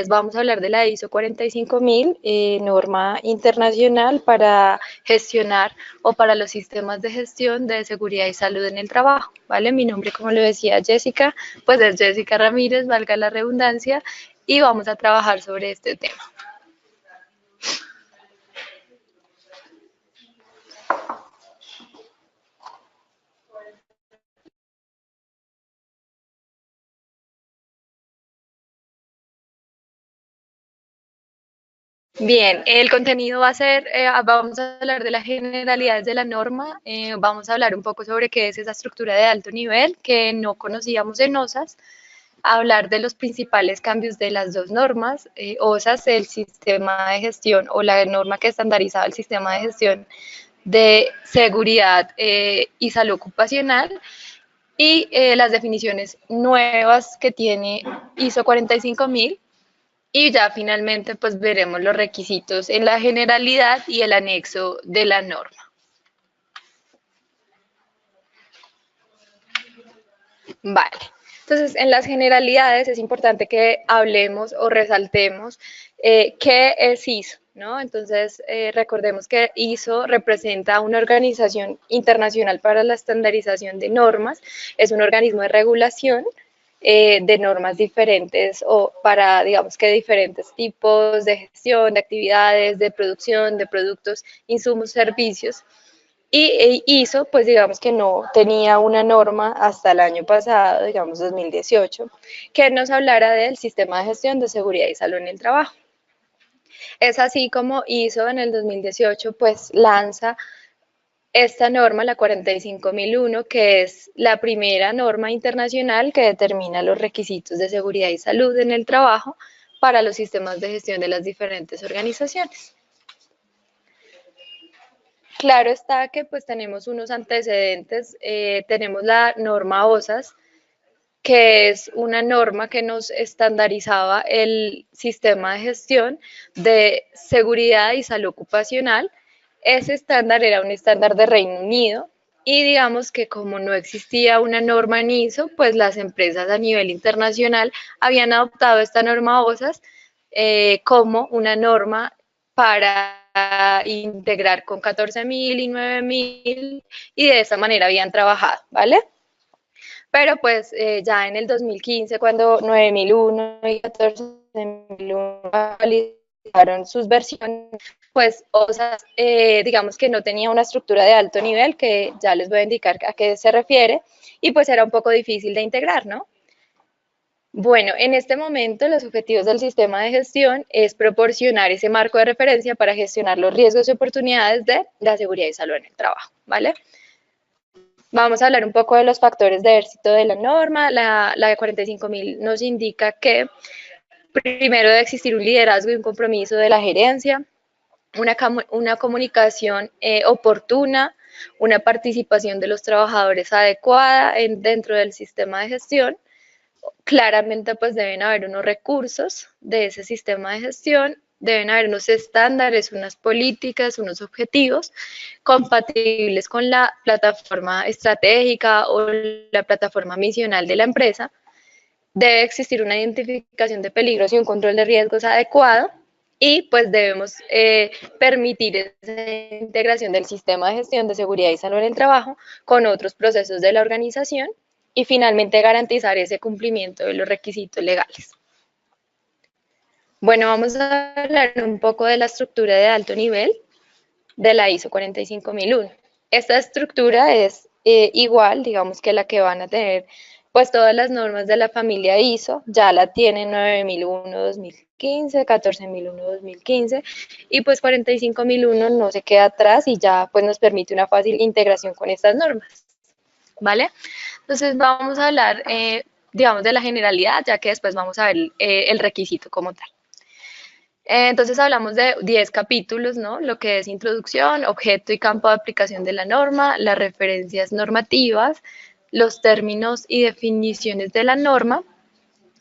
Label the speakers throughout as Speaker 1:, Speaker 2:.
Speaker 1: vamos a hablar de la ISO 45000, norma internacional para gestionar o para los sistemas de gestión de seguridad y salud en el trabajo, ¿vale? Mi nombre, como lo decía Jessica, pues es Jessica Ramírez, valga la redundancia, y vamos a trabajar sobre este tema. Bien, el contenido va a ser, vamos a hablar de las generalidades de la norma, vamos a hablar un poco sobre qué es esa estructura de alto nivel que no conocíamos en OSAS, hablar de los principales cambios de las dos normas, OSAS, el sistema de gestión o la norma que estandarizaba el sistema de gestión de seguridad y salud ocupacional, y las definiciones nuevas que tiene ISO 45000. Y ya finalmente pues veremos los requisitos en la generalidad y el anexo de la norma. Vale. Entonces, en las generalidades es importante que hablemos o resaltemos qué es ISO, ¿no? Entonces, recordemos que ISO representa una organización internacional para la estandarización de normas, es un organismo de regulación de normas diferentes o para, digamos que diferentes tipos de gestión, de actividades, de producción, de productos, insumos, servicios. Y hizo, pues digamos que no tenía una norma hasta el año pasado, digamos 2018, que nos hablara del sistema de gestión de seguridad y salud en el trabajo. Es así como hizo en el 2018, pues lanza esta norma, la 45001, que es la primera norma internacional que determina los requisitos de seguridad y salud en el trabajo para los sistemas de gestión de las diferentes organizaciones. Claro está que pues tenemos unos antecedentes, tenemos la norma OSAS, que es una norma que nos estandarizaba el sistema de gestión de seguridad y salud ocupacional. Ese estándar era un estándar de Reino Unido y digamos que como no existía una norma en ISO, pues las empresas a nivel internacional habían adoptado esta norma OSAS como una norma para integrar con 14.000 y 9.000 y de esa manera habían trabajado, ¿vale? Pero pues ya en el 2015, cuando 9001 y 14001 actualizaron sus versiones, pues OSAS, digamos que no tenía una estructura de alto nivel, que ya les voy a indicar a qué se refiere, y pues era un poco difícil de integrar, ¿no? Bueno, en este momento los objetivos del sistema de gestión es proporcionar ese marco de referencia para gestionar los riesgos y oportunidades de la seguridad y salud en el trabajo, ¿vale? Vamos a hablar un poco de los factores de éxito de la norma. La 45000 nos indica que primero debe existir un liderazgo y un compromiso de la gerencia, una comunicación oportuna, una participación de los trabajadores adecuada dentro del sistema de gestión. Claramente pues deben haber unos recursos de ese sistema de gestión, deben haber unos estándares, unas políticas, unos objetivos compatibles con la plataforma estratégica o la plataforma misional de la empresa. Debe existir una identificación de peligros y un control de riesgos adecuado y pues debemos permitir esa integración del sistema de gestión de seguridad y salud en el trabajo con otros procesos de la organización y finalmente garantizar ese cumplimiento de los requisitos legales. Bueno, vamos a hablar un poco de la estructura de alto nivel de la ISO 45001. Esta estructura es igual, digamos que la que van a tener pues todas las normas de la familia ISO, ya la tienen 9001 2015, 14001 2015 y pues 45001 no se queda atrás y ya pues nos permite una fácil integración con estas normas, ¿vale? Entonces vamos a hablar, digamos, de la generalidad, ya que después vamos a ver el requisito como tal. Entonces hablamos de 10 capítulos, ¿no? Lo que es introducción, objeto y campo de aplicación de la norma, las referencias normativas, los términos y definiciones de la norma,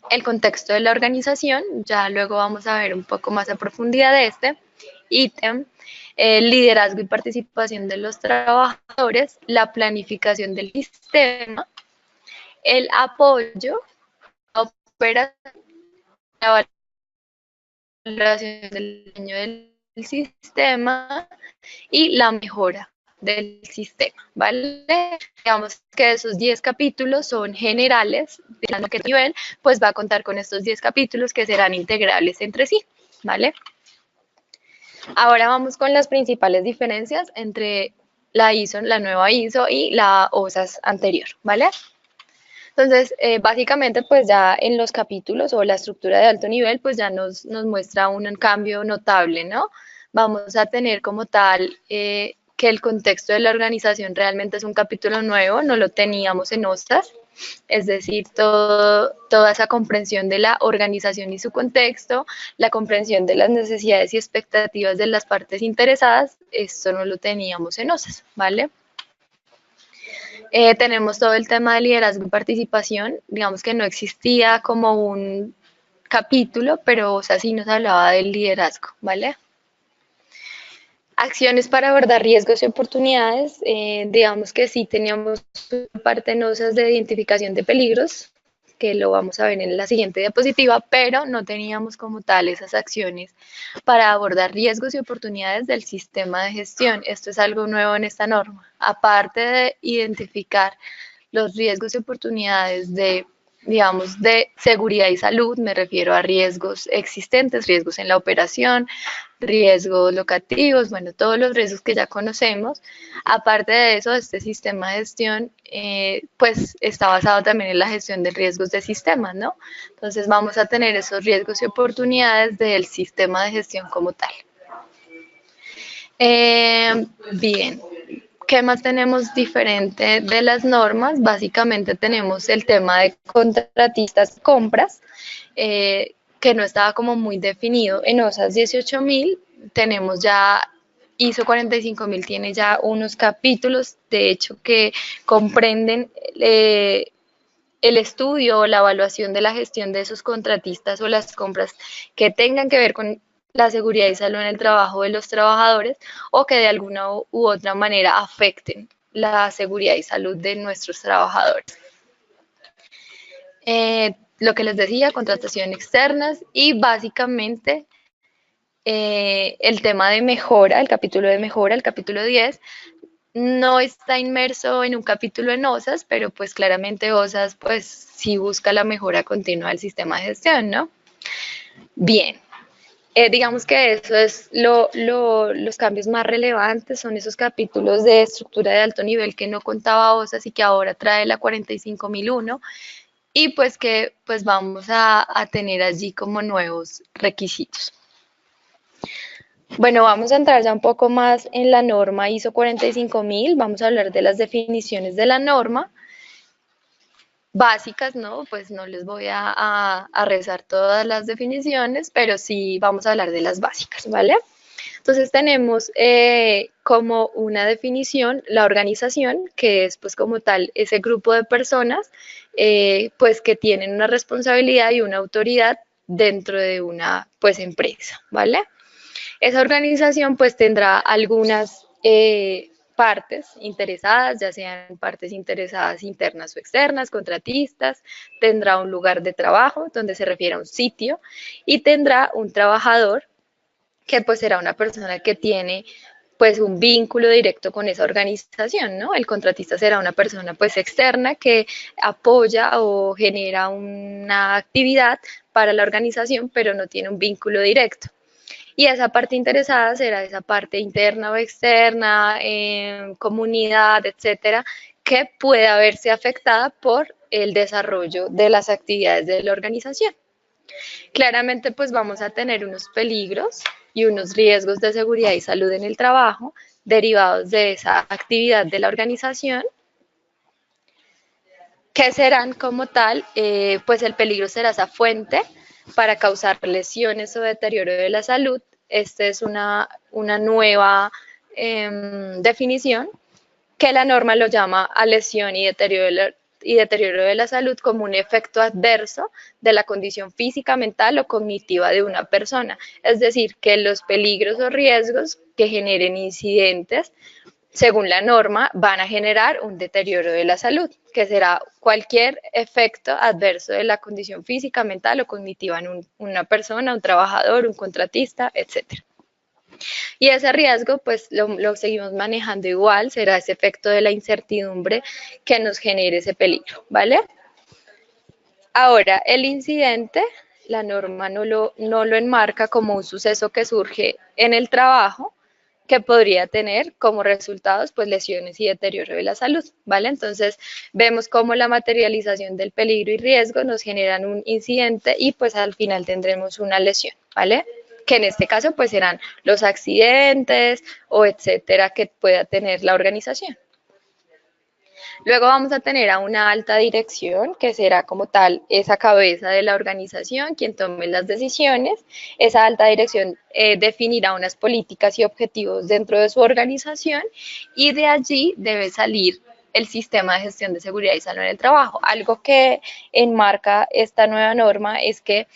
Speaker 1: el contexto de la organización, ya luego vamos a ver un poco más a profundidad de este ítem, el liderazgo y participación de los trabajadores, la planificación del sistema, el apoyo, la operación, la evaluación del daño del sistema y la mejora del sistema, ¿vale? Digamos que esos 10 capítulos son generales, de qué nivel, pues va a contar con estos 10 capítulos que serán integrales entre sí, ¿vale? Ahora vamos con las principales diferencias entre la ISO, la nueva ISO y la OSAS anterior, ¿vale? Entonces, básicamente, pues ya en los capítulos o la estructura de alto nivel, pues ya nos muestra un cambio notable, ¿no? Vamos a tener como tal que el contexto de la organización realmente es un capítulo nuevo, no lo teníamos en OSAS, es decir, toda esa comprensión de la organización y su contexto, la comprensión de las necesidades y expectativas de las partes interesadas, esto no lo teníamos en OSAS, ¿vale? Tenemos todo el tema de liderazgo y participación, digamos que no existía como un capítulo, pero o sea, sí nos hablaba del liderazgo, ¿vale? Acciones para abordar riesgos y oportunidades, digamos que sí teníamos parte nosas de identificación de peligros, que lo vamos a ver en la siguiente diapositiva, pero no teníamos como tal esas acciones para abordar riesgos y oportunidades del sistema de gestión. Esto es algo nuevo en esta norma. Aparte de identificar los riesgos y oportunidades de, digamos, de seguridad y salud, me refiero a riesgos existentes, riesgos en la operación, riesgos locativos, bueno, todos los riesgos que ya conocemos. Aparte de eso, este sistema de gestión, pues está basado también en la gestión de riesgos de sistemas, ¿no? Entonces vamos a tener esos riesgos y oportunidades del sistema de gestión como tal. Bien, ¿qué más tenemos diferente de las normas? Básicamente tenemos el tema de contratistas compras, que no estaba como muy definido. En OSAS 18.000 tenemos ya ISO 45.000 tiene ya unos capítulos, de hecho, que comprenden el estudio o la evaluación de la gestión de esos contratistas o las compras que tengan que ver con la seguridad y salud en el trabajo de los trabajadores o que de alguna u otra manera afecten la seguridad y salud de nuestros trabajadores. Lo que les decía, contratación externas y básicamente el tema de mejora, el capítulo de mejora, el capítulo 10, no está inmerso en un capítulo en OSAS, pero pues claramente OSAS pues sí busca la mejora continua del sistema de gestión, ¿no? Bien, digamos que eso es los cambios más relevantes, son esos capítulos de estructura de alto nivel que no contaba OSAS y que ahora trae la 45001 y pues que pues vamos a tener allí como nuevos requisitos. Bueno, vamos a entrar ya un poco más en la norma ISO 45000, vamos a hablar de las definiciones de la norma básicas, ¿no? Pues no les voy a rezar todas las definiciones, pero sí vamos a hablar de las básicas, ¿vale? Entonces tenemos como una definición la organización, que es pues como tal ese grupo de personas pues que tienen una responsabilidad y una autoridad dentro de una pues empresa, ¿vale? Esa organización pues tendrá algunas partes interesadas, ya sean partes interesadas internas o externas, contratistas, tendrá un lugar de trabajo donde se refiere a un sitio y tendrá un trabajador que pues será una persona que tiene pues un vínculo directo con esa organización, ¿no? El contratista será una persona pues externa que apoya o genera una actividad para la organización, pero no tiene un vínculo directo. Y esa parte interesada será esa parte interna o externa, comunidad, etcétera, que pueda verse afectada por el desarrollo de las actividades de la organización. Claramente, pues vamos a tener unos peligros y unos riesgos de seguridad y salud en el trabajo derivados de esa actividad de la organización, que serán como tal, pues el peligro será esa fuente para causar lesiones o deterioro de la salud. Esta es una nueva definición que la norma lo llama a lesión y deterioro de la salud como un efecto adverso de la condición física, mental o cognitiva de una persona. Es decir, que los peligros o riesgos que generen incidentes según la norma, van a generar un deterioro de la salud, que será cualquier efecto adverso de la condición física, mental o cognitiva en una persona, un trabajador, un contratista, etcétera. Y ese riesgo, pues lo seguimos manejando igual, será ese efecto de la incertidumbre que nos genere ese peligro, ¿vale? Ahora, el incidente, la norma no lo enmarca como un suceso que surge en el trabajo, que podría tener como resultados pues lesiones y deterioro de la salud, ¿vale? Entonces vemos cómo la materialización del peligro y riesgo nos generan un incidente y pues al final tendremos una lesión, ¿vale? Que en este caso pues serán los accidentes o etcétera que pueda tener la organización. Luego vamos a tener a una alta dirección, que será como tal esa cabeza de la organización, quien tome las decisiones. Esa alta dirección definirá unas políticas y objetivos dentro de su organización y de allí debe salir el sistema de gestión de seguridad y salud en el trabajo. Algo que enmarca esta nueva norma es que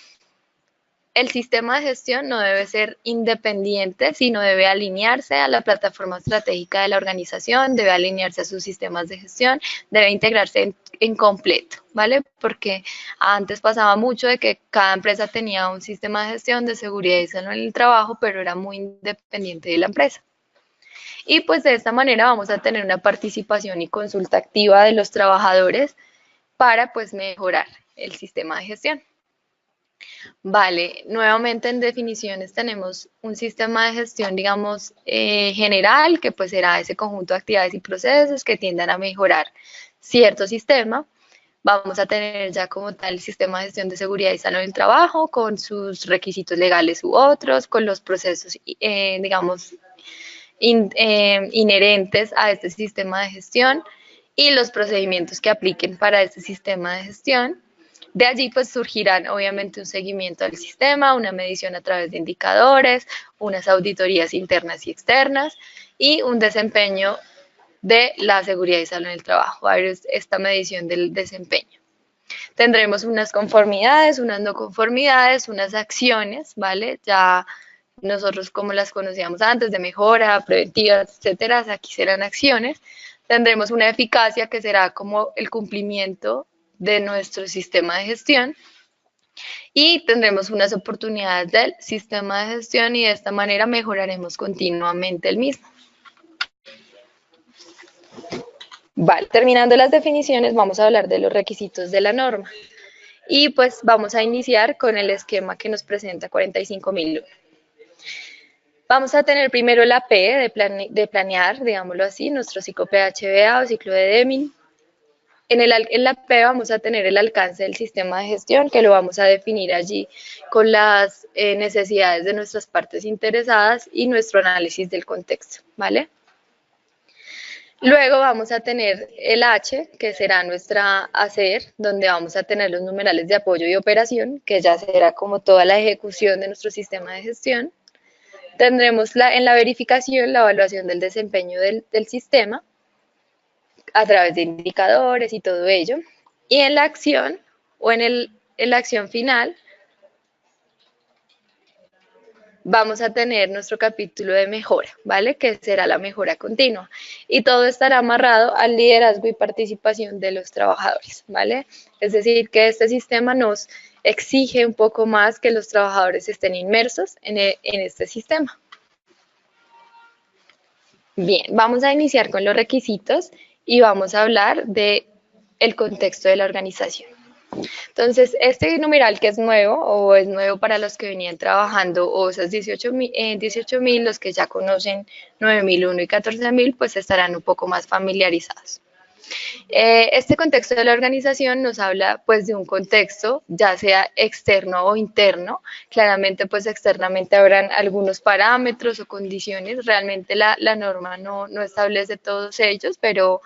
Speaker 1: el sistema de gestión no debe ser independiente, sino debe alinearse a la plataforma estratégica de la organización, debe alinearse a sus sistemas de gestión, debe integrarse en completo, ¿vale? Porque antes pasaba mucho de que cada empresa tenía un sistema de gestión de seguridad y salud en el trabajo, pero era muy independiente de la empresa. Y pues de esta manera vamos a tener una participación y consulta activa de los trabajadores para pues mejorar el sistema de gestión. Vale, nuevamente en definiciones tenemos un sistema de gestión, digamos, general, que pues será ese conjunto de actividades y procesos que tiendan a mejorar cierto sistema. Vamos a tener ya como tal el sistema de gestión de seguridad y salud en el trabajo, con sus requisitos legales u otros, con los procesos, digamos, inherentes a este sistema de gestión y los procedimientos que apliquen para este sistema de gestión. De allí pues surgirán obviamente un seguimiento del sistema, una medición a través de indicadores, unas auditorías internas y externas y un desempeño de la seguridad y salud en el trabajo, esta medición del desempeño. Tendremos unas conformidades, unas no conformidades, unas acciones, ¿vale? Ya nosotros como las conocíamos antes, de mejora, preventivas, etcétera, aquí serán acciones. Tendremos una eficacia que será como el cumplimiento de nuestro sistema de gestión y tendremos unas oportunidades del sistema de gestión y de esta manera mejoraremos continuamente el mismo. Vale, terminando las definiciones vamos a hablar de los requisitos de la norma y pues vamos a iniciar con el esquema que nos presenta 45001. Vamos a tener primero la P de planear, digámoslo así, nuestro ciclo PHBA o ciclo de Deming. En la P vamos a tener el alcance del sistema de gestión, que lo vamos a definir allí con las necesidades de nuestras partes interesadas y nuestro análisis del contexto, ¿vale? Luego vamos a tener el H, que será nuestra hacer, donde vamos a tener los numerales de apoyo y operación, que ya será como toda la ejecución de nuestro sistema de gestión. Tendremos en la verificación la evaluación del desempeño del sistema a través de indicadores y todo ello. Y en la acción o en la acción final vamos a tener nuestro capítulo de mejora, ¿vale? Que será la mejora continua. Y todo estará amarrado al liderazgo y participación de los trabajadores, ¿vale? Es decir, que este sistema nos exige un poco más que los trabajadores estén inmersos en este sistema. Bien, vamos a iniciar con los requisitos y vamos a hablar de el contexto de la organización. Entonces, este numeral que es nuevo o es nuevo para los que venían trabajando OSAS 18.000, los que ya conocen 9.001 y 14.000, pues estarán un poco más familiarizados. Este contexto de la organización nos habla pues de un contexto, ya sea externo o interno. Claramente pues externamente habrán algunos parámetros o condiciones. Realmente la norma no establece todos ellos, pero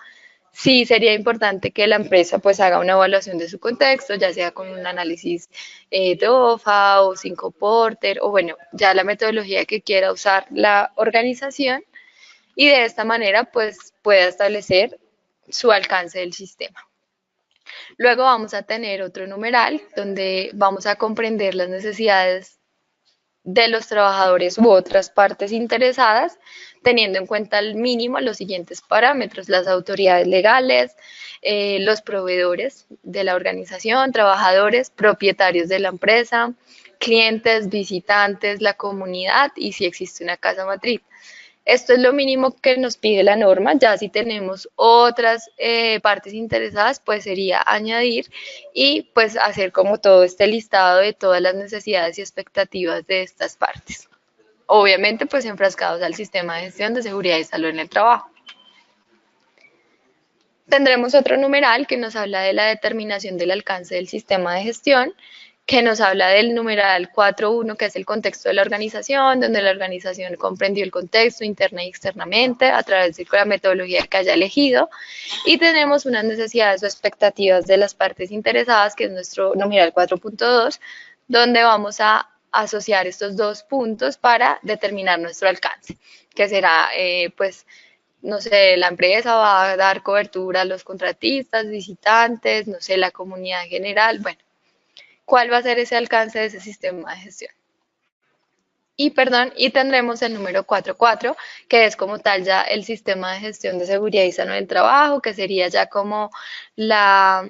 Speaker 1: sí sería importante que la empresa pues haga una evaluación de su contexto, ya sea con un análisis de OFA o 5 Porter o bueno, ya la metodología que quiera usar la organización y de esta manera pues pueda establecer su alcance del sistema. Luego vamos a tener otro numeral donde vamos a comprender las necesidades de los trabajadores u otras partes interesadas, teniendo en cuenta al mínimo los siguientes parámetros: las autoridades legales, los proveedores de la organización, trabajadores, propietarios de la empresa, clientes, visitantes, la comunidad y si existe una casa matriz. Esto es lo mínimo que nos pide la norma. Ya si tenemos otras partes interesadas, pues sería añadir y pues hacer como todo este listado de todas las necesidades y expectativas de estas partes. Obviamente pues enfrascados al sistema de gestión de seguridad y salud en el trabajo. Tendremos otro numeral que nos habla de la determinación del alcance del sistema de gestión, que nos habla del numeral 4.1, que es el contexto de la organización, donde la organización comprendió el contexto interna y externamente a través de la metodología que haya elegido. Y tenemos unas necesidades o expectativas de las partes interesadas, que es nuestro numeral 4.2, donde vamos a asociar estos dos puntos para determinar nuestro alcance, que será pues no sé, la empresa va a dar cobertura a los contratistas, visitantes, no sé, la comunidad en general, bueno, ¿cuál va a ser ese alcance de ese sistema de gestión? Y perdón, y tendremos el número 4.4, que es como tal ya el sistema de gestión de seguridad y salud del trabajo, que sería ya como la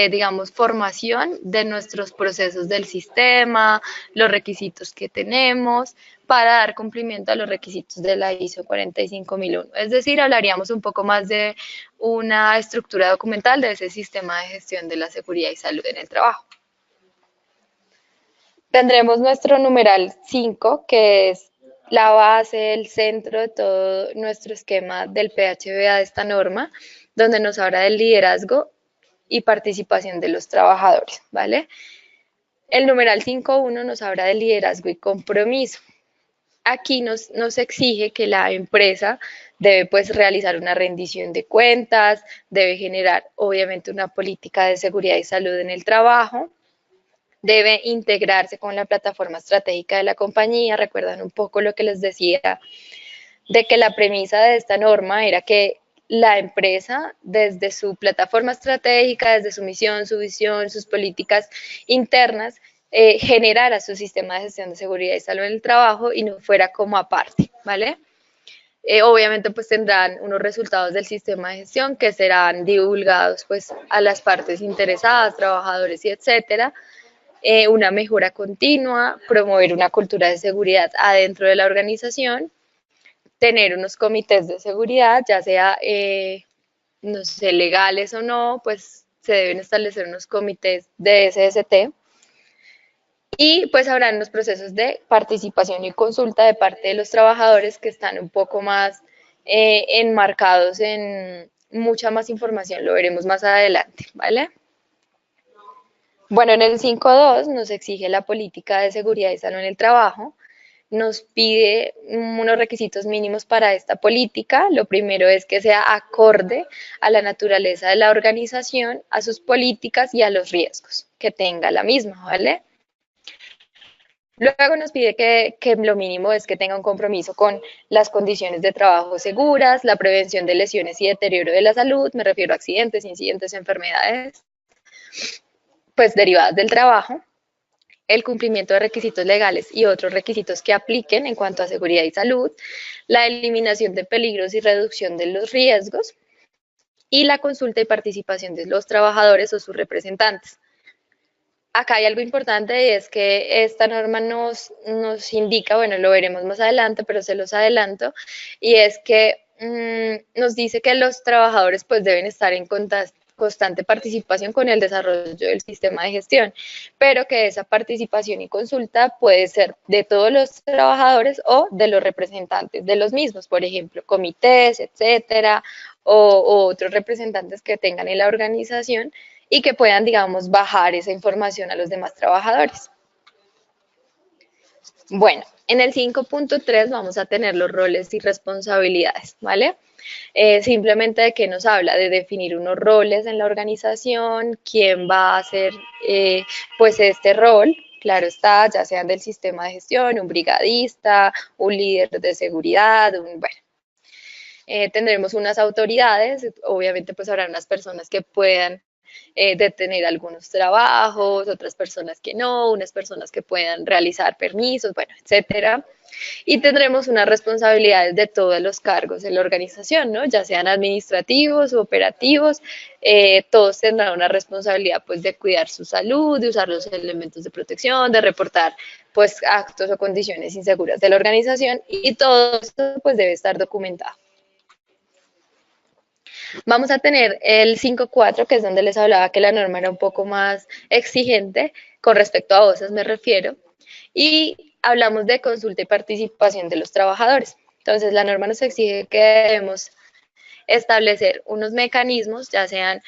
Speaker 1: digamos, formación de nuestros procesos del sistema, los requisitos que tenemos para dar cumplimiento a los requisitos de la ISO 45001. Es decir, hablaríamos un poco más de una estructura documental de ese sistema de gestión de la seguridad y salud en el trabajo. Tendremos nuestro numeral 5, que es la base, el centro de todo nuestro esquema del PHBA de esta norma, donde nos habla del liderazgo y participación de los trabajadores, ¿vale? El numeral 5.1 nos habla de liderazgo y compromiso. Aquí nos exige que la empresa debe pues realizar una rendición de cuentas, debe generar obviamente una política de seguridad y salud en el trabajo, debe integrarse con la plataforma estratégica de la compañía. Recuerdan un poco lo que les decía de que la premisa de esta norma era que la empresa, desde su plataforma estratégica, desde su misión, su visión, sus políticas internas, generara su sistema de gestión de seguridad y salud en el trabajo y no fuera como aparte, ¿vale? Obviamente pues tendrán unos resultados del sistema de gestión que serán divulgados pues a las partes interesadas, trabajadores y etcétera. Una mejora continua, promover una cultura de seguridad adentro de la organización, tener unos comités de seguridad, ya sea, no sé, legales o no, pues se deben establecer unos comités de SST. Y pues habrán unos procesos de participación y consulta de parte de los trabajadores que están un poco más enmarcados en mucha más información, lo veremos más adelante, ¿vale? Bueno, en el 5.2 nos exige la política de seguridad y salud en el trabajo, nos pide unos requisitos mínimos para esta política. Lo primero es que sea acorde a la naturaleza de la organización, a sus políticas y a los riesgos que tenga la misma, ¿vale? Luego nos pide que lo mínimo es que tenga un compromiso con las condiciones de trabajo seguras, la prevención de lesiones y deterioro de la salud, me refiero a accidentes, incidentes, enfermedades, pues derivadas del trabajo, el cumplimiento de requisitos legales y otros requisitos que apliquen en cuanto a seguridad y salud, la eliminación de peligros y reducción de los riesgos y la consulta y participación de los trabajadores o sus representantes. Acá hay algo importante y es que esta norma nos indica, bueno, lo veremos más adelante, pero se los adelanto, y es que nos dice que los trabajadores pues deben estar en constante participación con el desarrollo del sistema de gestión, pero que esa participación y consulta puede ser de todos los trabajadores o de los representantes de los mismos, por ejemplo, comités, etcétera, o otros representantes que tengan en la organización y que puedan, digamos, bajar esa información a los demás trabajadores. Bueno, en el 5.3 vamos a tener los roles y responsabilidades, ¿vale? Simplemente de qué nos habla, de definir unos roles en la organización, quién va a hacer pues este rol, claro está, ya sean del sistema de gestión, un brigadista, un líder de seguridad, bueno. Tendremos unas autoridades, obviamente pues habrá unas personas que puedan de tener algunos trabajos, otras personas que no, unas personas que puedan realizar permisos, bueno, etcétera. Y tendremos unas responsabilidades de todos los cargos en la organización, ¿no? Ya sean administrativos o operativos, todos tendrán una responsabilidad pues de cuidar su salud, de usar los elementos de protección, de reportar pues actos o condiciones inseguras de la organización y todo esto pues debe estar documentado. Vamos a tener el 5.4, que es donde les hablaba que la norma era un poco más exigente, con respecto a OSAS me refiero, y hablamos de consulta y participación de los trabajadores. Entonces, la norma nos exige que debemos establecer unos mecanismos, ya sean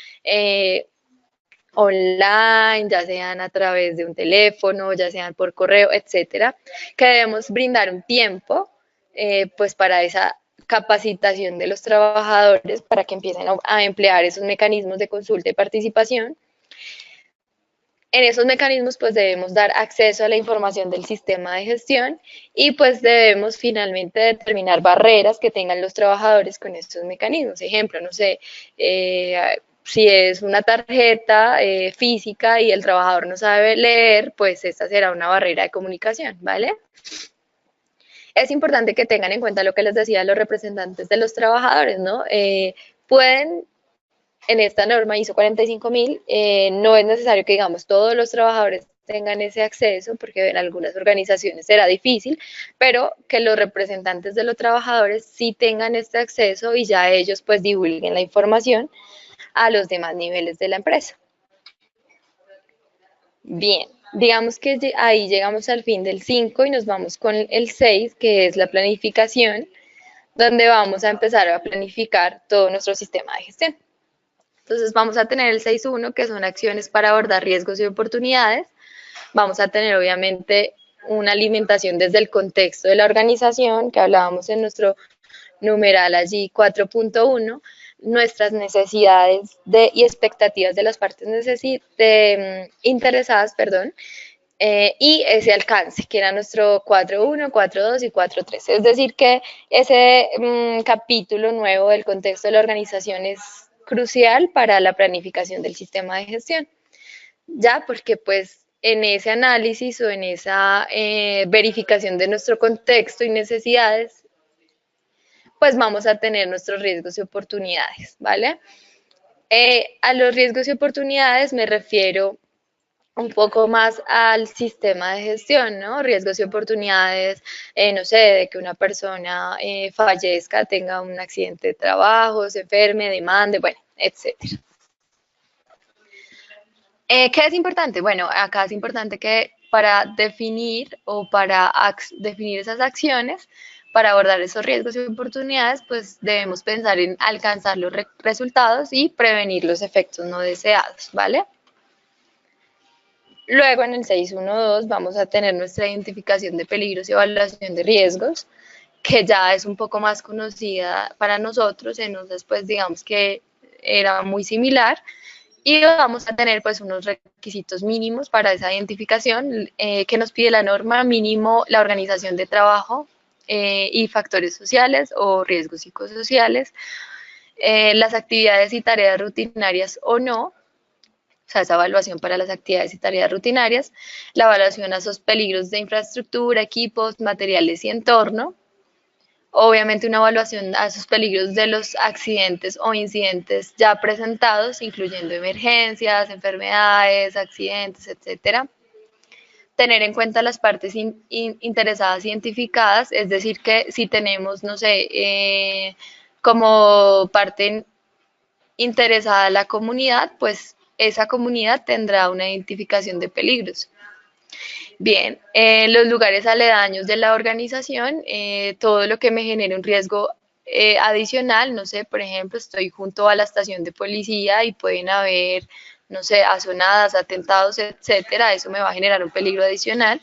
Speaker 1: online, ya sean a través de un teléfono, ya sean por correo, etcétera, que debemos brindar un tiempo pues para esa capacitación de los trabajadores para que empiecen a emplear esos mecanismos de consulta y participación. En esos mecanismos pues debemos dar acceso a la información del sistema de gestión y pues debemos finalmente determinar barreras que tengan los trabajadores con estos mecanismos. Ejemplo, no sé, si es una tarjeta física y el trabajador no sabe leer, pues esta será una barrera de comunicación, ¿vale? Es importante que tengan en cuenta lo que les decía los representantes de los trabajadores, ¿no? Pueden en esta norma ISO 45000 no es necesario que, digamos, todos los trabajadores tengan ese acceso, porque en algunas organizaciones será difícil, pero que los representantes de los trabajadores sí tengan este acceso y ya ellos pues divulguen la información a los demás niveles de la empresa. Bien, digamos que ahí llegamos al fin del 5 y nos vamos con el 6, que es la planificación, donde vamos a empezar a planificar todo nuestro sistema de gestión. Entonces vamos a tener el 6.1, que son acciones para abordar riesgos y oportunidades. Vamos a tener obviamente una alimentación desde el contexto de la organización, que hablábamos en nuestro numeral allí 4.1, nuestras necesidades y expectativas de las partes interesadas, perdón, y ese alcance, que era nuestro 4.1, 4.2 y 4.3. Es decir, que ese capítulo nuevo del contexto de la organización es crucial para la planificación del sistema de gestión, ya porque pues en ese análisis o en esa verificación de nuestro contexto y necesidades, pues vamos a tener nuestros riesgos y oportunidades, ¿vale? A los riesgos y oportunidades me refiero un poco más al sistema de gestión, ¿no? Riesgos y oportunidades, no sé, de que una persona fallezca, tenga un accidente de trabajo, se enferme, demande, bueno, etcétera. ¿Qué es importante? Bueno, acá es importante que para definir o para definir esas acciones, para abordar esos riesgos y oportunidades, pues debemos pensar en alcanzar los resultados y prevenir los efectos no deseados, ¿vale? Luego en el 6.1.2 vamos a tener nuestra identificación de peligros y evaluación de riesgos, que ya es un poco más conocida para nosotros, entonces pues digamos que era muy similar y vamos a tener pues unos requisitos mínimos para esa identificación que nos pide la norma, mínimo la organización de trabajo y factores sociales o riesgos psicosociales, las actividades y tareas rutinarias o no, o sea, esa evaluación para las actividades y tareas rutinarias, la evaluación a esos peligros de infraestructura, equipos, materiales y entorno, obviamente una evaluación a esos peligros de los accidentes o incidentes ya presentados, incluyendo emergencias, enfermedades, accidentes, etcétera. Tener en cuenta las partes interesadas identificadas, es decir, que si tenemos, no sé, como parte interesada la comunidad, pues esa comunidad tendrá una identificación de peligros. Bien, los lugares aledaños de la organización, todo lo que me genere un riesgo adicional, no sé, por ejemplo, estoy junto a la estación de policía y pueden haber, no sé, azonadas, atentados, etcétera, eso me va a generar un peligro adicional.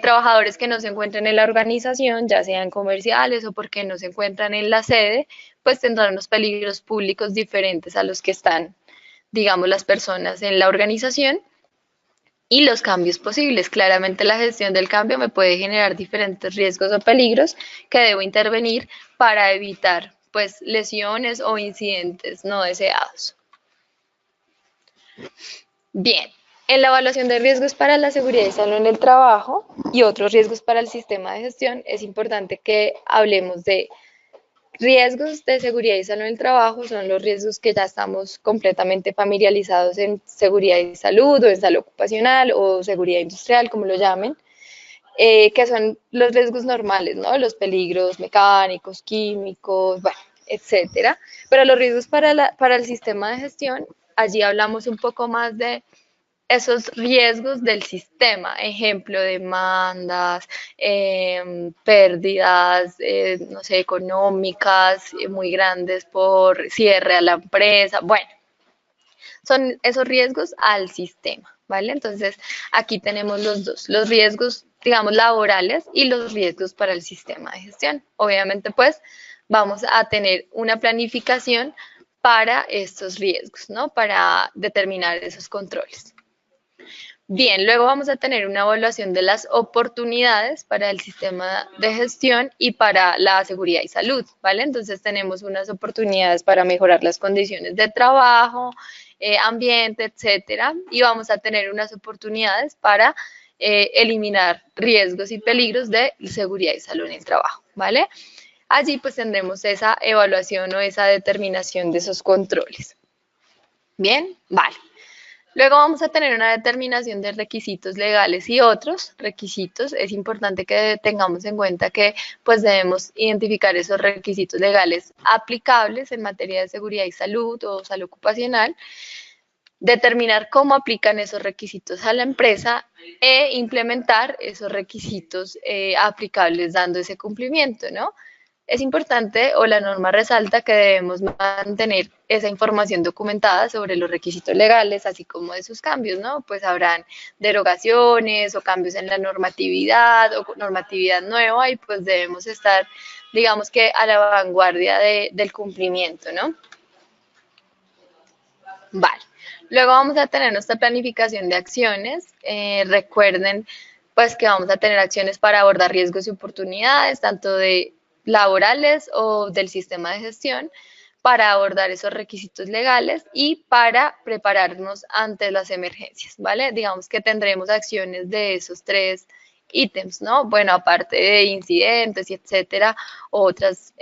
Speaker 1: Trabajadores que no se encuentren en la organización, ya sean comerciales o porque no se encuentran en la sede, pues tendrán unos peligros públicos diferentes a los que están, digamos, las personas en la organización y los cambios posibles. Claramente la gestión del cambio me puede generar diferentes riesgos o peligros que debo intervenir para evitar pues lesiones o incidentes no deseados. Bien, en la evaluación de riesgos para la seguridad y salud en el trabajo y otros riesgos para el sistema de gestión, es importante que hablemos de riesgos de seguridad y salud en el trabajo. Son los riesgos que ya estamos completamente familiarizados en seguridad y salud o en salud ocupacional o seguridad industrial, como lo llamen, que son los riesgos normales, ¿no? Los peligros mecánicos, químicos, bueno, etcétera. Pero los riesgos para el sistema de gestión, allí hablamos un poco más de esos riesgos del sistema, ejemplo, demandas, pérdidas, no sé, económicas muy grandes por cierre a la empresa, bueno, son esos riesgos al sistema, ¿vale? Entonces, aquí tenemos los dos, los riesgos, digamos, laborales y los riesgos para el sistema de gestión. Obviamente, pues, vamos a tener una planificación para estos riesgos, ¿no? Para determinar esos controles. Bien, luego vamos a tener una evaluación de las oportunidades para el sistema de gestión y para la seguridad y salud, ¿vale? Entonces tenemos unas oportunidades para mejorar las condiciones de trabajo, ambiente, etcétera, y vamos a tener unas oportunidades para eliminar riesgos y peligros de seguridad y salud en el trabajo, ¿vale? Allí pues tendremos esa evaluación o esa determinación de esos controles. Bien, vale. Luego vamos a tener una determinación de requisitos legales y otros requisitos. Es importante que tengamos en cuenta que pues debemos identificar esos requisitos legales aplicables en materia de seguridad y salud o salud ocupacional, determinar cómo aplican esos requisitos a la empresa e implementar esos requisitos aplicables dando ese cumplimiento, ¿no? Es importante o la norma resalta que debemos mantener esa información documentada sobre los requisitos legales, así como de sus cambios, ¿no? Pues habrán derogaciones o cambios en la normatividad o normatividad nueva y pues debemos estar, digamos que a la vanguardia del cumplimiento, ¿no? Vale. Luego vamos a tener nuestra planificación de acciones. Recuerden pues que vamos a tener acciones para abordar riesgos y oportunidades, tanto de laborales o del sistema de gestión, para abordar esos requisitos legales y para prepararnos ante las emergencias, ¿vale? Digamos que tendremos acciones de esos tres ítems, ¿no? Bueno, aparte de incidentes y etcétera, otras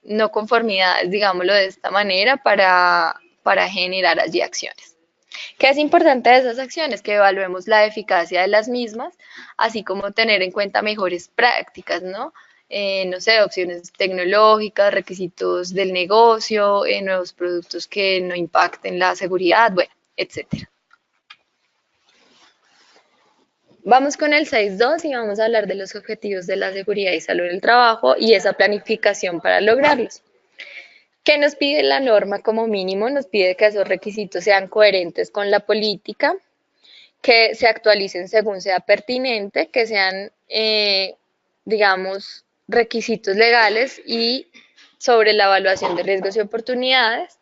Speaker 1: no conformidades, digámoslo de esta manera, para generar allí acciones. ¿Qué es importante de esas acciones? Que evaluemos la eficacia de las mismas, así como tener en cuenta mejores prácticas, ¿no? No sé, opciones tecnológicas, requisitos del negocio, nuevos productos que no impacten la seguridad, bueno, etcétera. Vamos con el 6.2 y vamos a hablar de los objetivos de la seguridad y salud en el trabajo y esa planificación para lograrlos. ¿Qué nos pide la norma como mínimo? Nos pide que esos requisitos sean coherentes con la política, que se actualicen según sea pertinente, que sean, digamos, requisitos legales y sobre la evaluación de riesgos y oportunidades.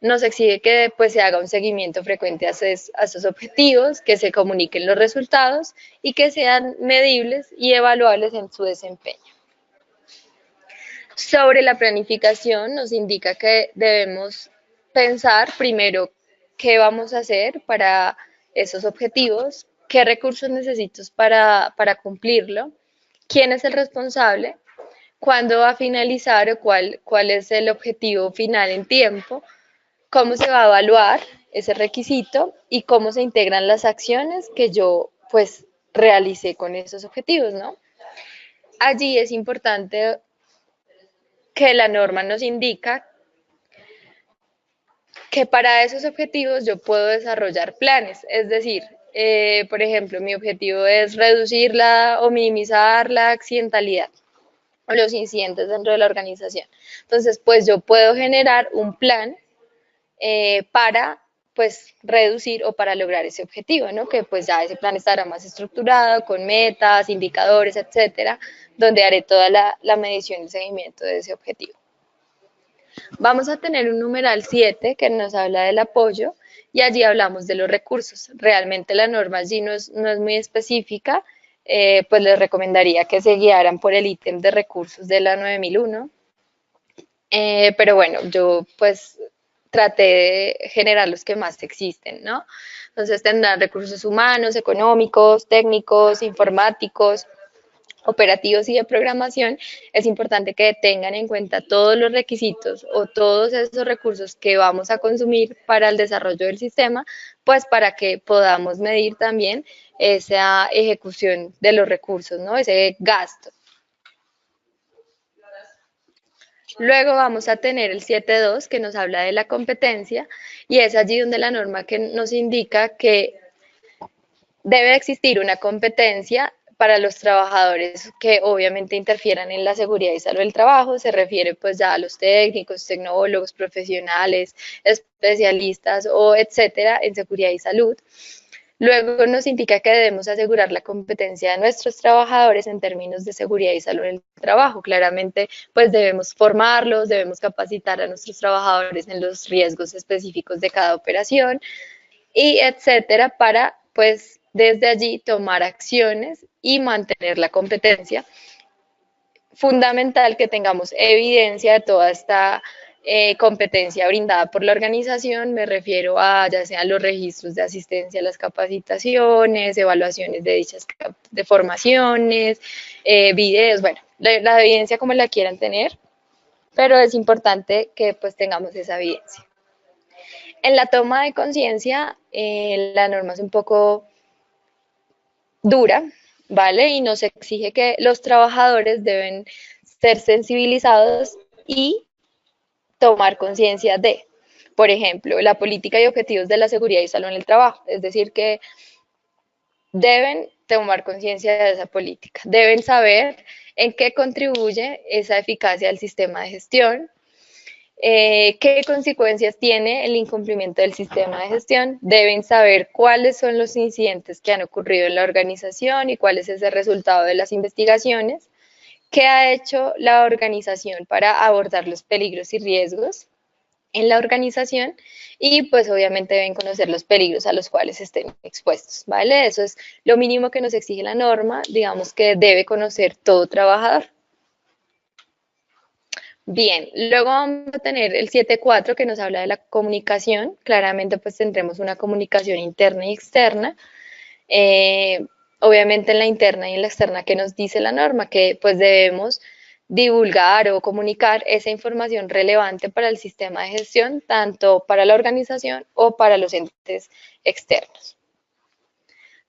Speaker 1: Nos exige que pues, se haga un seguimiento frecuente a esos objetivos, que se comuniquen los resultados y que sean medibles y evaluables en su desempeño. Sobre la planificación nos indica que debemos pensar primero qué vamos a hacer para esos objetivos, qué recursos necesito para cumplirlo, quién es el responsable, cuándo va a finalizar o cuál es el objetivo final en tiempo, cómo se va a evaluar ese requisito y cómo se integran las acciones que yo pues realicé con esos objetivos, ¿no? Allí es importante que la norma nos indica que para esos objetivos yo puedo desarrollar planes, es decir, por ejemplo, mi objetivo es reducir o minimizar la accidentalidad o los incidentes dentro de la organización. Entonces, pues yo puedo generar un plan para pues reducir o para lograr ese objetivo, ¿no? Que pues ya ese plan estará más estructurado con metas, indicadores, etcétera, donde haré toda la medición y seguimiento de ese objetivo. Vamos a tener un numeral 7 que nos habla del apoyo y allí hablamos de los recursos. Realmente la norma allí no es muy específica, pues les recomendaría que se guiaran por el ítem de recursos de la 9001. Pero bueno, yo pues traté de generar los que más existen, ¿no? Entonces tendrán recursos humanos, económicos, técnicos, informáticos, operativos y de programación. Es importante que tengan en cuenta todos los requisitos o todos esos recursos que vamos a consumir para el desarrollo del sistema, pues para que podamos medir también esa ejecución de los recursos, ¿no? Ese gasto. Luego vamos a tener el 7.2 que nos habla de la competencia y es allí donde la norma que nos indica que debe existir una competencia para los trabajadores que obviamente interfieran en la seguridad y salud del trabajo. Se refiere pues ya a los técnicos, tecnólogos, profesionales, especialistas o etcétera en seguridad y salud. Luego nos indica que debemos asegurar la competencia de nuestros trabajadores en términos de seguridad y salud en el trabajo. Claramente, pues debemos formarlos, debemos capacitar a nuestros trabajadores en los riesgos específicos de cada operación y etcétera para, pues, desde allí tomar acciones y mantener la competencia. Fundamental que tengamos evidencia de toda esta competencia brindada por la organización, me refiero a ya sean los registros de asistencia a las capacitaciones, evaluaciones de dichas de formaciones, videos, bueno, la evidencia como la quieran tener, pero es importante que pues tengamos esa evidencia. En la toma de conciencia, la norma es un poco dura, ¿vale? Y nos exige que los trabajadores deben ser sensibilizados y tomar conciencia de, por ejemplo, la política y objetivos de la seguridad y salud en el trabajo. Es decir, que deben tomar conciencia de esa política, deben saber en qué contribuye esa eficacia del sistema de gestión, qué consecuencias tiene el incumplimiento del sistema de gestión, deben saber cuáles son los incidentes que han ocurrido en la organización y cuál es ese resultado de las investigaciones, qué ha hecho la organización para abordar los peligros y riesgos en la organización y pues obviamente deben conocer los peligros a los cuales estén expuestos, ¿vale? Eso es lo mínimo que nos exige la norma, digamos que debe conocer todo trabajador. Bien, luego vamos a tener el 7.4 que nos habla de la comunicación. Claramente pues tendremos una comunicación interna y externa. Eh, Obviamente en la interna y en la externa que nos dice la norma, que pues debemos divulgar o comunicar esa información relevante para el sistema de gestión, tanto para la organización o para los entes externos.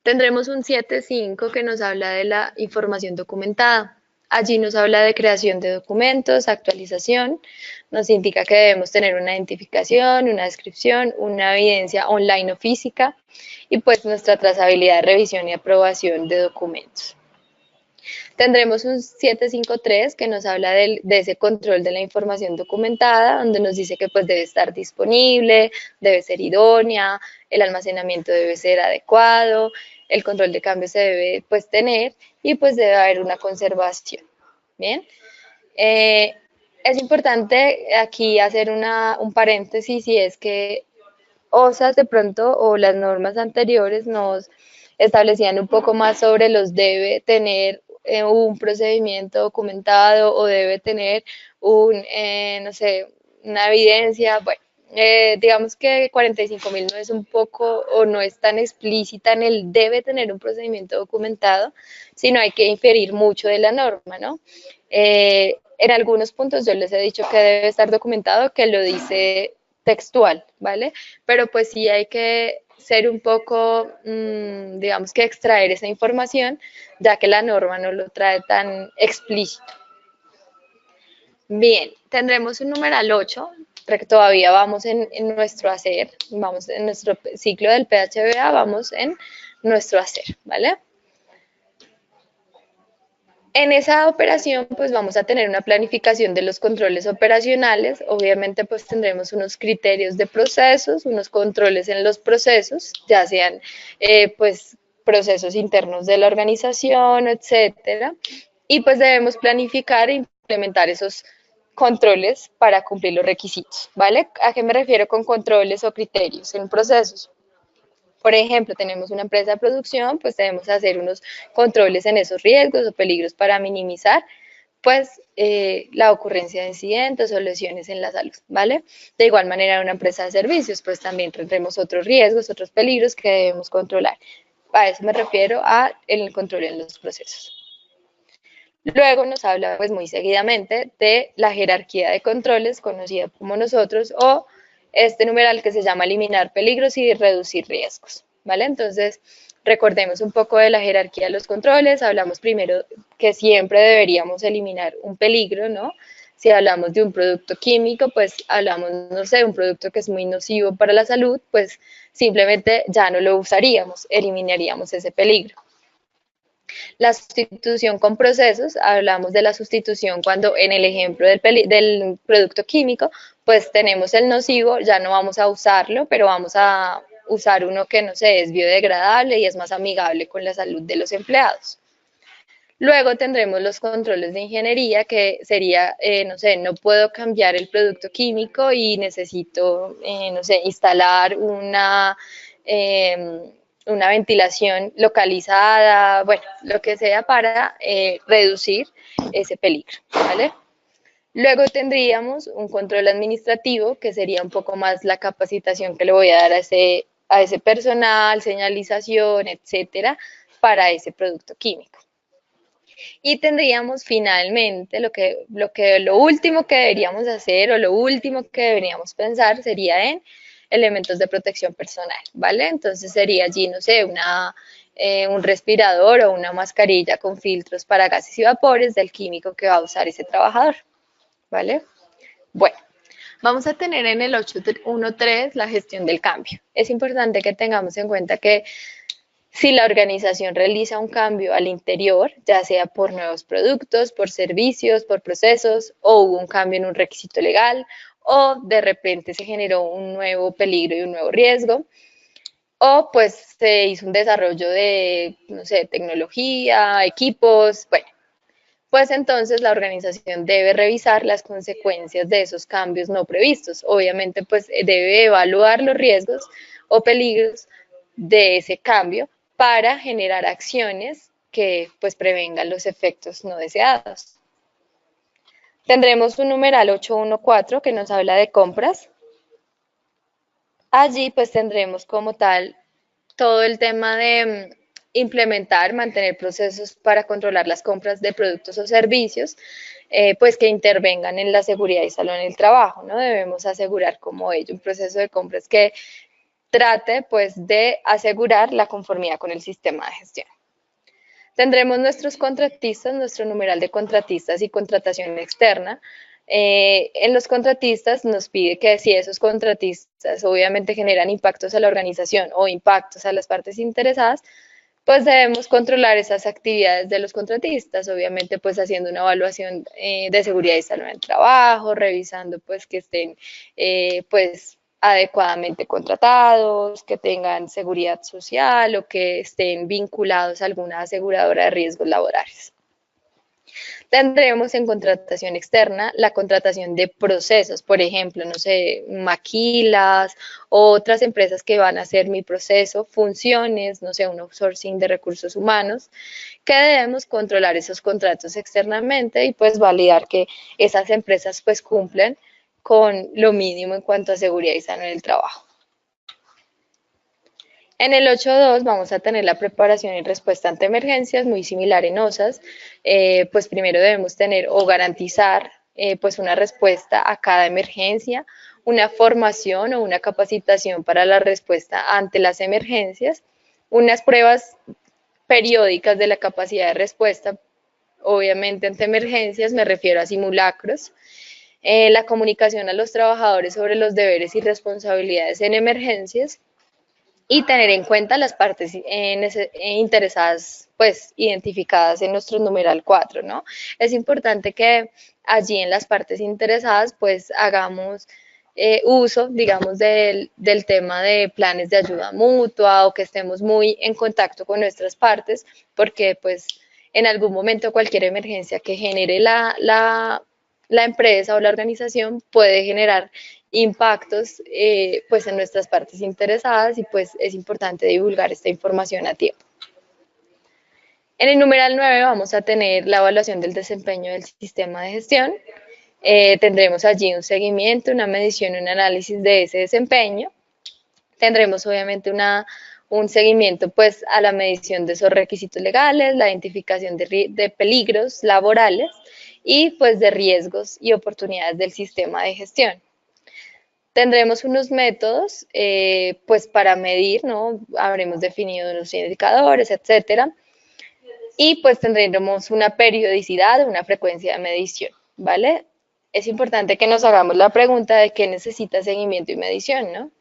Speaker 1: Tendremos un 7.5 que nos habla de la información documentada. Allí nos habla de creación de documentos, actualización, nos indica que debemos tener una identificación, una descripción, una evidencia online o física y pues nuestra trazabilidad de revisión y aprobación de documentos. Tendremos un 753 que nos habla de ese control de la información documentada, donde nos dice que pues debe estar disponible, debe ser idónea, el almacenamiento debe ser adecuado, el control de cambio se debe pues tener y pues debe haber una conservación. Bien, es importante aquí hacer un paréntesis y es que OSAS de pronto o las normas anteriores nos establecían un poco más sobre los debe tener un procedimiento documentado o debe tener no sé, una evidencia. Bueno, digamos que 45.000 no es un poco o no es tan explícita en el debe tener un procedimiento documentado, sino hay que inferir mucho de la norma, ¿no? En algunos puntos yo les he dicho que debe estar documentado, que lo dice textual, ¿vale? Pero pues sí hay que ser un poco, digamos que extraer esa información, ya que la norma no lo trae tan explícito. Bien, tendremos un numeral 8, porque todavía vamos en nuestro hacer, vamos en nuestro ciclo del PHBA, vamos en nuestro hacer, ¿vale? En esa operación, pues vamos a tener una planificación de los controles operacionales. Obviamente, pues tendremos unos criterios de procesos, unos controles en los procesos, ya sean, pues, procesos internos de la organización, etcétera. Y pues debemos planificar e implementar esos controles para cumplir los requisitos, ¿vale? ¿A qué me refiero con controles o criterios en procesos? Por ejemplo, tenemos una empresa de producción, pues debemos hacer unos controles en esos riesgos o peligros para minimizar pues la ocurrencia de incidentes o lesiones en la salud, ¿vale? De igual manera, en una empresa de servicios, pues también tendremos otros riesgos, otros peligros que debemos controlar. A eso me refiero a el control en los procesos. Luego nos habla pues muy seguidamente de la jerarquía de controles, conocida como nosotros, o este numeral que se llama eliminar peligros y reducir riesgos, ¿vale? Entonces, recordemos un poco de la jerarquía de los controles. Hablamos primero que siempre deberíamos eliminar un peligro, ¿no? Si hablamos de un producto químico, pues hablamos, no sé, de un producto que es muy nocivo para la salud, pues simplemente ya no lo usaríamos, eliminaríamos ese peligro. La sustitución con procesos, hablamos de la sustitución cuando en el ejemplo del producto químico, pues tenemos el nocivo, ya no vamos a usarlo, pero vamos a usar uno que no sé, es biodegradable y es más amigable con la salud de los empleados. Luego tendremos los controles de ingeniería, que sería, no sé, no puedo cambiar el producto químico y necesito, no sé, instalar una ventilación localizada, bueno, lo que sea para reducir ese peligro, ¿vale? Luego tendríamos un control administrativo, que sería un poco más la capacitación que le voy a dar a ese personal, señalización, etcétera, para ese producto químico. Y tendríamos finalmente lo último que deberíamos hacer o lo último que deberíamos pensar sería en elementos de protección personal, ¿vale? Entonces sería allí, no sé, un respirador o una mascarilla con filtros para gases y vapores del químico que va a usar ese trabajador, ¿vale? Bueno, vamos a tener en el 8.1.3 la gestión del cambio. Es importante que tengamos en cuenta que si la organización realiza un cambio al interior, ya sea por nuevos productos, por servicios, por procesos, o hubo un cambio en un requisito legal, o de repente se generó un nuevo peligro y un nuevo riesgo, o pues se hizo un desarrollo de, no sé, tecnología, equipos, bueno, pues entonces la organización debe revisar las consecuencias de esos cambios no previstos. Obviamente, pues debe evaluar los riesgos o peligros de ese cambio para generar acciones que pues prevengan los efectos no deseados. Tendremos un numeral 814 que nos habla de compras. Allí pues tendremos como tal todo el tema de implementar, mantener procesos para controlar las compras de productos o servicios, pues que intervengan en la seguridad y salud en el trabajo, ¿no? Debemos asegurar como ello un proceso de compras que trate pues de asegurar la conformidad con el sistema de gestión. Tendremos nuestros contratistas, nuestro numeral de contratistas y contratación externa. En los contratistas nos pide que si esos contratistas obviamente generan impactos a la organización o impactos a las partes interesadas, pues debemos controlar esas actividades de los contratistas, obviamente pues haciendo una evaluación de seguridad y salud en el trabajo, revisando pues que estén pues adecuadamente contratados, que tengan seguridad social o que estén vinculados a alguna aseguradora de riesgos laborales. Tendremos en contratación externa la contratación de procesos, por ejemplo, no sé, maquilas, otras empresas que van a hacer mi proceso, funciones, no sé, un outsourcing de recursos humanos, que debemos controlar esos contratos externamente y pues validar que esas empresas pues cumplen con lo mínimo en cuanto a seguridad y salud en el trabajo. En el 8.2 vamos a tener la preparación y respuesta ante emergencias, muy similar en OSAS. Pues primero debemos tener o garantizar pues una respuesta a cada emergencia, una formación o una capacitación para la respuesta ante las emergencias, unas pruebas periódicas de la capacidad de respuesta, obviamente ante emergencias, me refiero a simulacros, la comunicación a los trabajadores sobre los deberes y responsabilidades en emergencias, y tener en cuenta las partes interesadas, pues identificadas en nuestro numeral 4, ¿no? Es importante que allí en las partes interesadas, pues hagamos uso, digamos, del tema de planes de ayuda mutua o que estemos muy en contacto con nuestras partes, porque pues en algún momento cualquier emergencia que genere la empresa o la organización puede generar impactos pues en nuestras partes interesadas y pues es importante divulgar esta información a tiempo. En el numeral 9 vamos a tener la evaluación del desempeño del sistema de gestión. Tendremos allí un seguimiento, una medición y un análisis de ese desempeño. Tendremos obviamente un seguimiento pues a la medición de esos requisitos legales, la identificación de peligros laborales y pues de riesgos y oportunidades del sistema de gestión. Tendremos unos métodos pues para medir, ¿no? Habremos definido unos indicadores, etcétera. Y pues tendremos una periodicidad, una frecuencia de medición, ¿vale? Es importante que nos hagamos la pregunta de qué necesita seguimiento y medición, ¿no?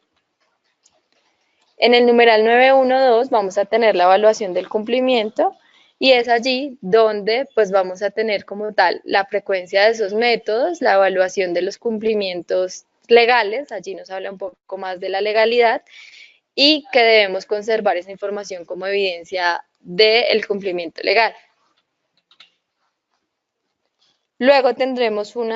Speaker 1: En el numeral 912 vamos a tener la evaluación del cumplimiento y es allí donde pues vamos a tener como tal la frecuencia de esos métodos, la evaluación de los cumplimientos legales, allí nos habla un poco más de la legalidad y que debemos conservar esa información como evidencia del cumplimiento legal. Luego tendremos un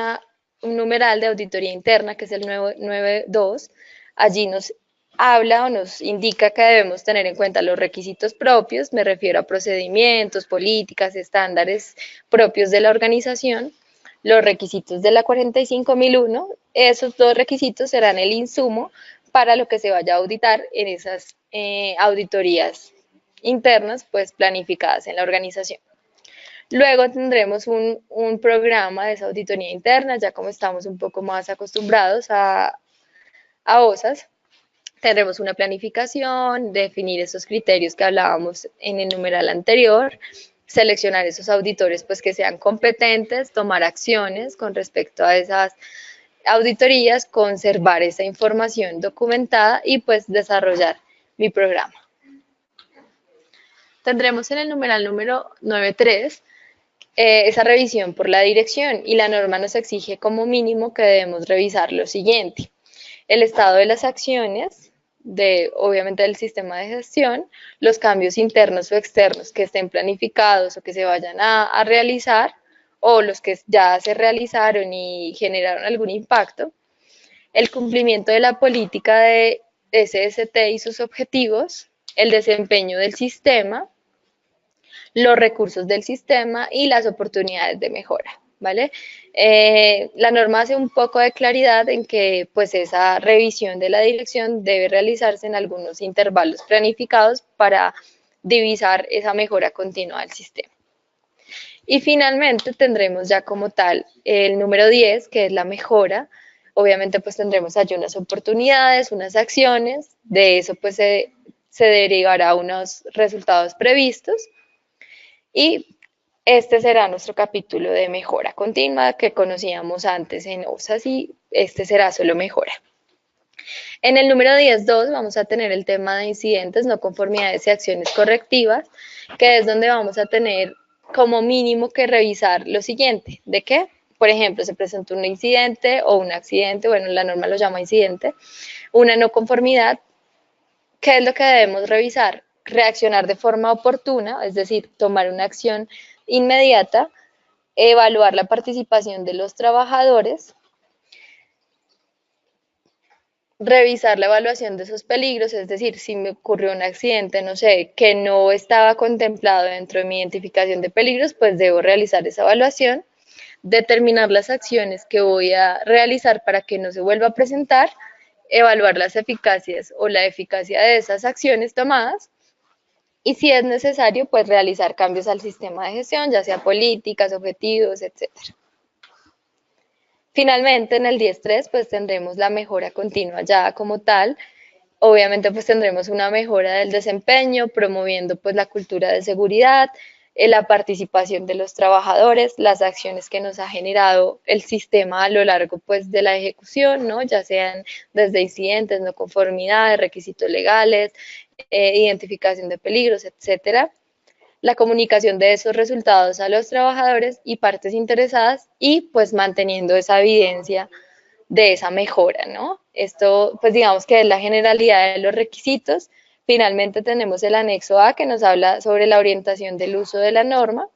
Speaker 1: numeral de auditoría interna, que es el 992. Allí nos habla o nos indica que debemos tener en cuenta los requisitos propios, me refiero a procedimientos, políticas, estándares propios de la organización, los requisitos de la 45001, esos dos requisitos serán el insumo para lo que se vaya a auditar en esas auditorías internas, pues planificadas en la organización. Luego tendremos un programa de esa auditoría interna, ya como estamos un poco más acostumbrados a OSAS, tendremos una planificación, definir esos criterios que hablábamos en el numeral anterior, seleccionar esos auditores pues que sean competentes, tomar acciones con respecto a esas auditorías, conservar esa información documentada y pues desarrollar mi programa. Tendremos en el numeral número 93 esa revisión por la dirección y la norma nos exige como mínimo que debemos revisar lo siguiente. El estado de las acciones, obviamente del sistema de gestión, los cambios internos o externos que estén planificados o que se vayan a realizar o los que ya se realizaron y generaron algún impacto, el cumplimiento de la política de SST y sus objetivos, el desempeño del sistema, los recursos del sistema y las oportunidades de mejora, ¿vale? La norma hace un poco de claridad en que pues esa revisión de la dirección debe realizarse en algunos intervalos planificados para divisar esa mejora continua del sistema. Y finalmente tendremos ya como tal el número 10, que es la mejora. Obviamente pues tendremos allí unas oportunidades, unas acciones, de eso pues se derivará unos resultados previstos y este será nuestro capítulo de mejora continua que conocíamos antes en OSAS y este será solo mejora. En el número 10.2 vamos a tener el tema de incidentes, no conformidades y acciones correctivas, que es donde vamos a tener como mínimo que revisar lo siguiente. ¿De qué? Por ejemplo, se presentó un incidente o un accidente, bueno, la norma lo llama incidente, una no conformidad. ¿Qué es lo que debemos revisar? Reaccionar de forma oportuna, es decir, tomar una acción inmediata, evaluar la participación de los trabajadores, revisar la evaluación de esos peligros, es decir, si me ocurrió un accidente, no sé, que no estaba contemplado dentro de mi identificación de peligros, pues debo realizar esa evaluación, determinar las acciones que voy a realizar para que no se vuelva a presentar, evaluar las eficacias o la eficacia de esas acciones tomadas y si es necesario, pues realizar cambios al sistema de gestión, ya sea políticas, objetivos, etcétera. Finalmente, en el 10.3, pues tendremos la mejora continua ya como tal. Obviamente, pues tendremos una mejora del desempeño, promoviendo pues la cultura de seguridad, la participación de los trabajadores, las acciones que nos ha generado el sistema a lo largo pues de la ejecución, ¿no? Ya sean desde incidentes, no conformidades, requisitos legales, identificación de peligros, etcétera, la comunicación de esos resultados a los trabajadores y partes interesadas y pues manteniendo esa evidencia de esa mejora, ¿no? Esto pues digamos que es la generalidad de los requisitos. Finalmente tenemos el anexo A que nos habla sobre la orientación del uso de la norma.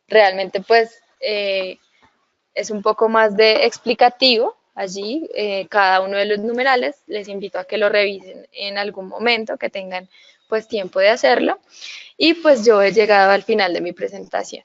Speaker 1: Realmente pues es un poco más de explicativo, allí cada uno de los numerales. Les invito a que lo revisen en algún momento, que tengan pues tiempo de hacerlo. Y pues yo he llegado al final de mi presentación.